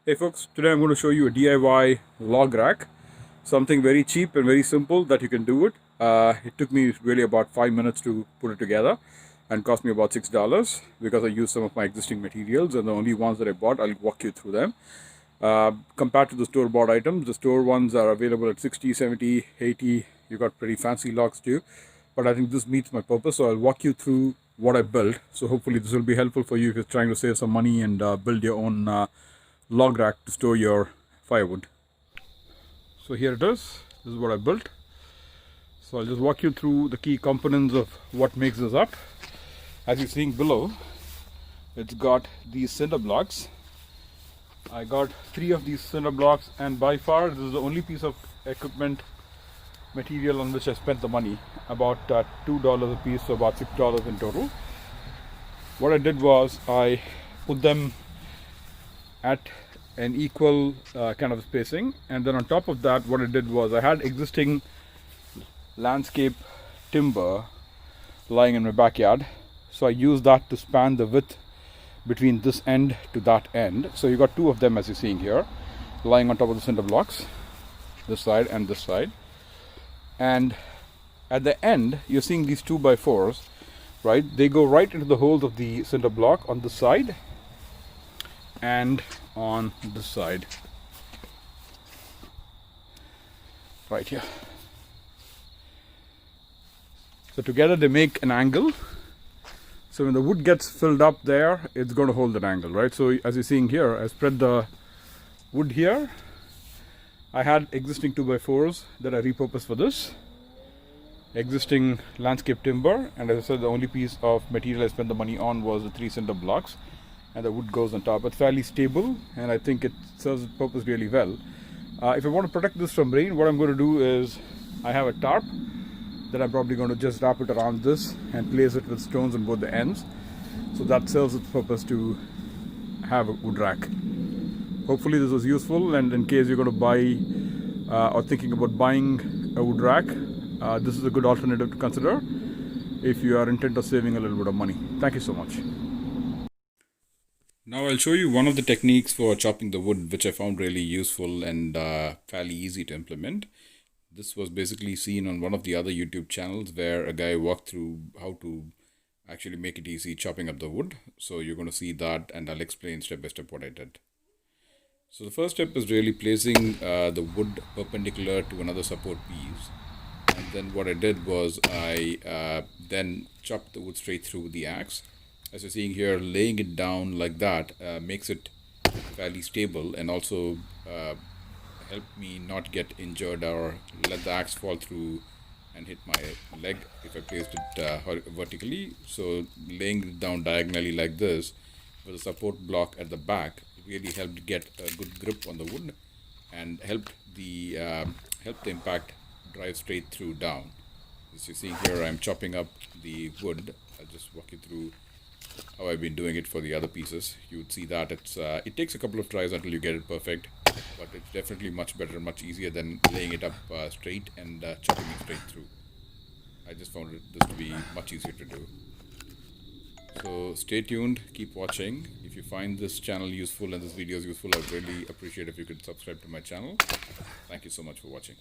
Hey folks, today I'm going to show you a DIY log rack. Something very cheap and very simple that you can do it. It took me really about 5 minutes to put it together and cost me about $6 because I used some of my existing materials, and the only ones that I bought, I'll walk you through them. Compared to the store-bought items, the store ones are available at 60, 70, 80. You got pretty fancy logs too. But I think this meets my purpose, so I'll walk you through what I built. So hopefully this will be helpful for you if you're trying to save some money and build your own log rack to store your firewood. So here it is. This is what I built. So I'll just walk you through the key components of what makes this up. As you're seeing below, it's got these cinder blocks. I got 3 of these cinder blocks, and by far this is the only piece of equipment material on which I spent the money, about $2 a piece, so about $6 in total. What I did was I put them at an equal kind of spacing, and then on top of that, what I did was I had existing landscape timber lying in my backyard, so I used that to span the width between this end to that end. So you got 2 of them, as you're seeing here, lying on top of the cinder blocks, this side and this side. And at the end, you're seeing these 2x4s, right? They go right into the holes of the cinder block on this side and on this side, right here. So together they make an angle. So when the wood gets filled up there, it's going to hold that angle, right? So as you're seeing here, I spread the wood here. I had existing 2x4s that I repurposed for this, existing landscape timber, and as I said, the only piece of material I spent the money on was the 3 cinder blocks, and the wood goes on top. It's fairly stable, and I think it serves its purpose really well. If I want to protect this from rain, what I'm going to do is I have a tarp that I'm probably going to just wrap it around this and place it with stones on both the ends, so that serves its purpose to have a wood rack. Hopefully this was useful, and in case you're going to buy or thinking about buying a wood rack, this is a good alternative to consider if you are intent of saving a little bit of money. Thank you so much. Now I'll show you one of the techniques for chopping the wood, which I found really useful and fairly easy to implement. This was basically seen on one of the other YouTube channels where a guy walked through how to actually make it easy chopping up the wood. So you're going to see that, and I'll explain step by step what I did. So the first step is really placing the wood perpendicular to another support piece. And then what I did was I then chopped the wood straight through the axe. As you're seeing here, laying it down like that makes it fairly stable, and also helped me not get injured or let the axe fall through and hit my leg if I placed it vertically. So laying it down diagonally like this with a support block at the back really helped get a good grip on the wood and helped the impact drive straight through down. As you're seeing here, I'm chopping up the wood. I'll just walk you through how I've been doing it for the other pieces. You would see that it takes a couple of tries until you get it perfect, but it's definitely much better and much easier than laying it up straight and chopping it straight through. I just found this to be much easier to do. So stay tuned, keep watching. If you find this channel useful and this video is useful, I'd really appreciate if you could subscribe to my channel. Thank you so much for watching.